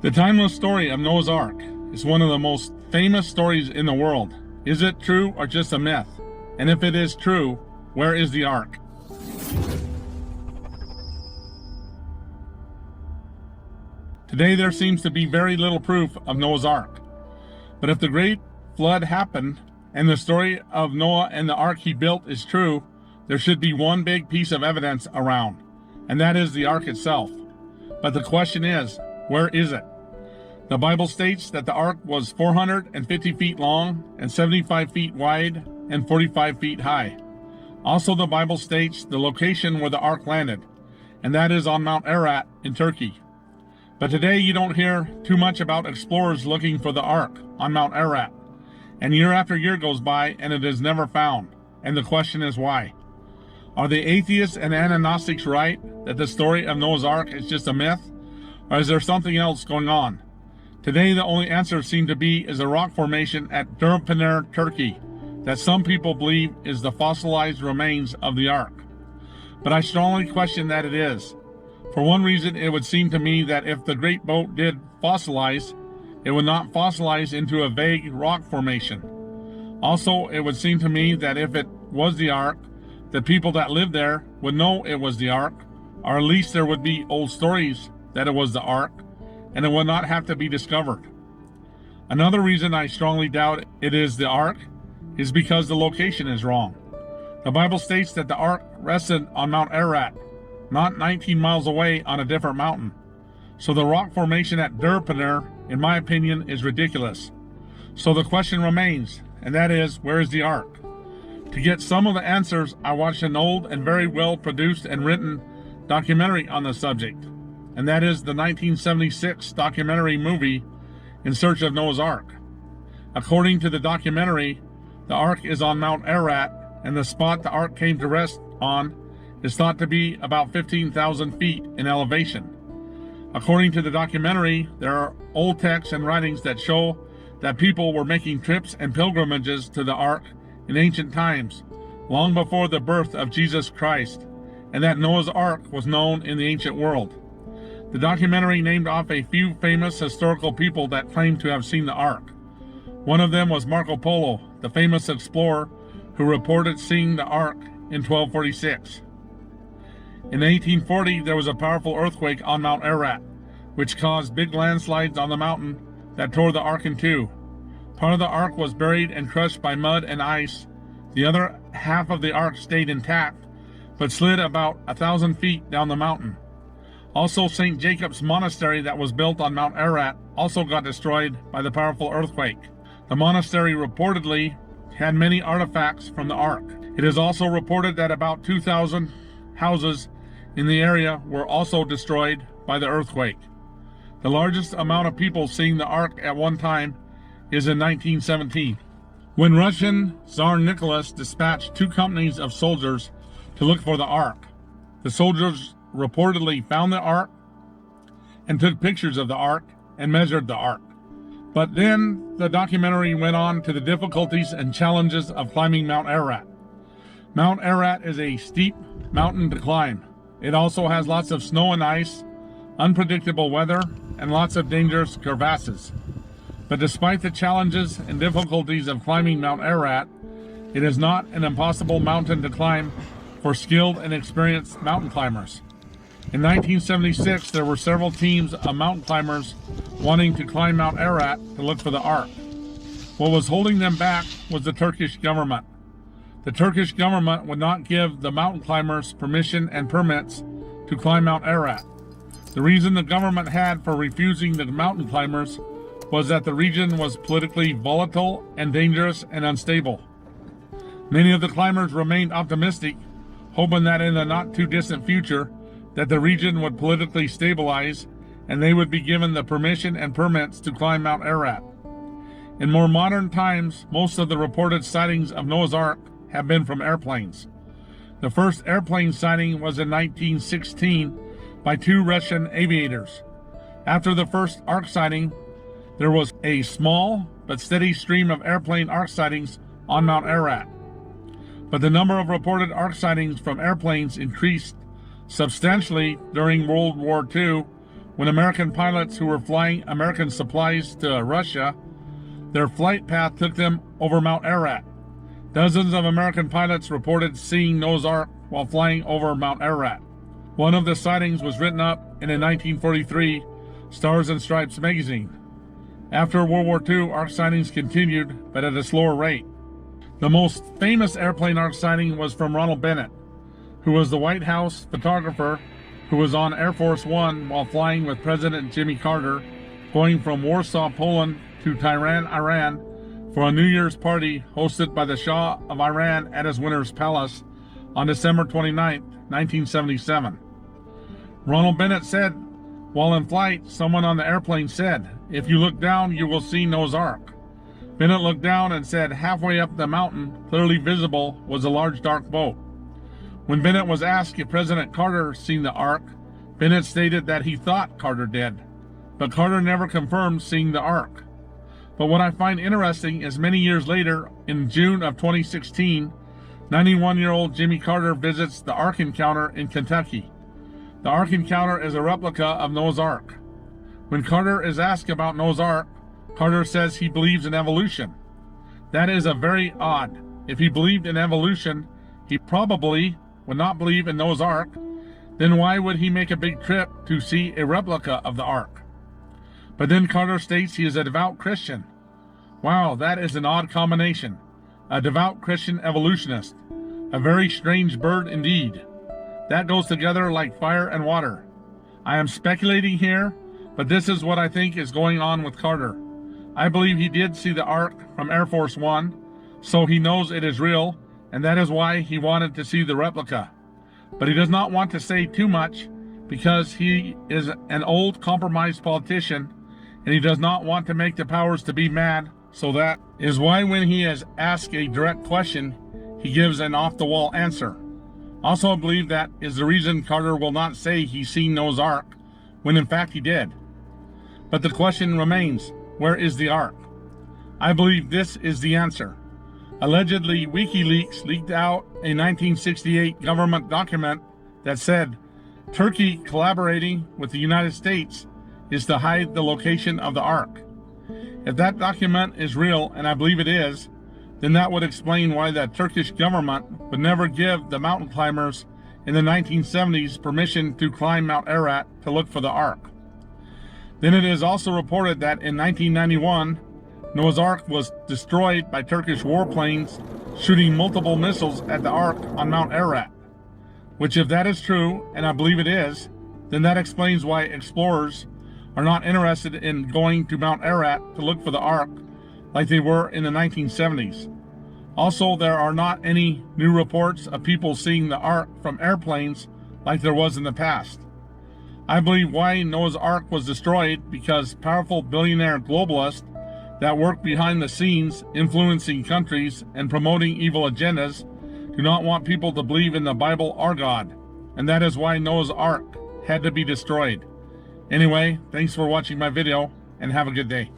The timeless story of Noah's Ark is one of the most famous stories in the world. Is it true or just a myth? And if it is true, where is the Ark? Today there seems to be very little proof of Noah's Ark. But if the great flood happened and the story of Noah and the ark he built is true, there should be one big piece of evidence around, and that is the ark itself. But the question is, where is it? The Bible states that the ark was 450 feet long and 75 feet wide and 45 feet high. Also, the Bible states the location where the ark landed, and that is on Mount Ararat in Turkey. But today you don't hear too much about explorers looking for the ark on Mount Ararat, and year after year goes by and it is never found. And the question is why? Are the atheists and agnostics right that the story of Noah's Ark is just a myth, or is there something else going on? Today the only answer seems to be is a rock formation at Durpınar, Turkey, that some people believe is the fossilized remains of the ark. But I strongly question that it is. For one reason, it would seem to me that if the great boat did fossilize, it would not fossilize into a vague rock formation. Also, it would seem to me that if it was the ark, the people that lived there would know it was the ark, or at least there would be old stories that it was the ark, and it would not have to be discovered. Another reason I strongly doubt it is the ark is because the location is wrong. The Bible states that the ark rested on Mount Ararat, not 19 miles away on a different mountain. So the rock formation at Durpınar, in my opinion, is ridiculous. So the question remains, and that is, where is the ark? To get some of the answers, I watched an old and very well produced and written documentary on the subject, and that is the 1976 documentary movie In Search of Noah's Ark. According to the documentary, the ark is on Mount Ararat, and the spot the ark came to rest on is thought to be about 15,000 feet in elevation. According to the documentary, there are old texts and writings that show that people were making trips and pilgrimages to the ark in ancient times, long before the birth of Jesus Christ, and that Noah's Ark was known in the ancient world. The documentary named off a few famous historical people that claimed to have seen the ark. One of them was Marco Polo, the famous explorer who reported seeing the ark in 1246. In 1840, there was a powerful earthquake on Mount Ararat, which caused big landslides on the mountain that tore the ark in two. Part of the ark was buried and crushed by mud and ice. The other half of the ark stayed intact, but slid about 1,000 feet down the mountain. Also, St. Jacob's Monastery that was built on Mount Ararat also got destroyed by the powerful earthquake. The monastery reportedly had many artifacts from the ark. It is also reported that about 2,000 houses in the area were also destroyed by the earthquake. The largest amount of people seeing the ark at one time is in 1917, when Russian Tsar Nicholas dispatched 2 companies of soldiers to look for the ark. The soldiers reportedly found the ark and took pictures of the ark and measured the ark. But then the documentary went on to the difficulties and challenges of climbing Mount Ararat. Mount Ararat is a steep mountain to climb. It also has lots of snow and ice, unpredictable weather, and lots of dangerous crevasses. But despite the challenges and difficulties of climbing Mount Ararat, it is not an impossible mountain to climb for skilled and experienced mountain climbers. In 1976, there were several teams of mountain climbers wanting to climb Mount Ararat to look for the ark. What was holding them back was the Turkish government. The Turkish government would not give the mountain climbers permission and permits to climb Mount Ararat. The reason the government had for refusing the mountain climbers was that the region was politically volatile and dangerous and unstable. Many of the climbers remained optimistic, hoping that in the not too distant future that the region would politically stabilize and they would be given the permission and permits to climb Mount Ararat. In more modern times, most of the reported sightings of Noah's Ark have been from airplanes. The first airplane sighting was in 1916 by 2 Russian aviators. After the first ark sighting, there was a small but steady stream of airplane ark sightings on Mount Ararat. But the number of reported ark sightings from airplanes increased substantially during World War II when American pilots who were flying American supplies to Russia, their flight path took them over Mount Ararat. Dozens of American pilots reported seeing Noah's Ark while flying over Mount Ararat. One of the sightings was written up in a 1943 Stars and Stripes magazine. After World War II, Ark sightings continued, but at a slower rate. The most famous airplane Ark sighting was from Ronald Bennett, who was the White House photographer who was on Air Force One while flying with President Jimmy Carter, going from Warsaw, Poland to Tehran, Iran, for a New Year's party hosted by the Shah of Iran at his Winter's Palace on December 29, 1977. Ronald Bennett said, while in flight, someone on the airplane said, "If you look down, you will see Noah's Ark." Bennett looked down and said halfway up the mountain, clearly visible, was a large dark boat. When Bennett was asked if President Carter seen the Ark, Bennett stated that he thought Carter did, but Carter never confirmed seeing the Ark. But what I find interesting is many years later, in June of 2016, 91-year-old Jimmy Carter visits the Ark Encounter in Kentucky. The Ark Encounter is a replica of Noah's Ark. When Carter is asked about Noah's Ark, Carter says he believes in evolution. That is a very odd. If he believed in evolution, he probably would not believe in Noah's Ark. Then why would he make a big trip to see a replica of the Ark? But then Carter states he is a devout Christian. Wow, that is an odd combination. A devout Christian evolutionist. A very strange bird indeed. That goes together like fire and water. I am speculating here, but this is what I think is going on with Carter. I believe he did see the Ark from Air Force One, so he knows it is real, and that is why he wanted to see the replica. But he does not want to say too much because he is an old compromised politician and he does not want to make the powers to be mad, so that is why when he is asked a direct question, he gives an off-the-wall answer. Also, I believe that is the reason Carter will not say he's seen Noah's Ark, when in fact he did. But the question remains, where is the Ark? I believe this is the answer. Allegedly, WikiLeaks leaked out a 1968 government document that said Turkey collaborating with the United States is to hide the location of the Ark. If that document is real, and I believe it is, then that would explain why the Turkish government would never give the mountain climbers in the 1970s permission to climb Mount Ararat to look for the Ark. Then it is also reported that in 1991, Noah's Ark was destroyed by Turkish warplanes shooting multiple missiles at the Ark on Mount Ararat. Which, if that is true, and I believe it is, then that explains why explorers are not interested in going to Mount Ararat to look for the Ark like they were in the 1970s. Also, there are not any new reports of people seeing the Ark from airplanes like there was in the past. I believe why Noah's Ark was destroyed because powerful billionaire globalists that work behind the scenes influencing countries and promoting evil agendas do not want people to believe in the Bible or God, and that is why Noah's Ark had to be destroyed. Anyway, thanks for watching my video and have a good day.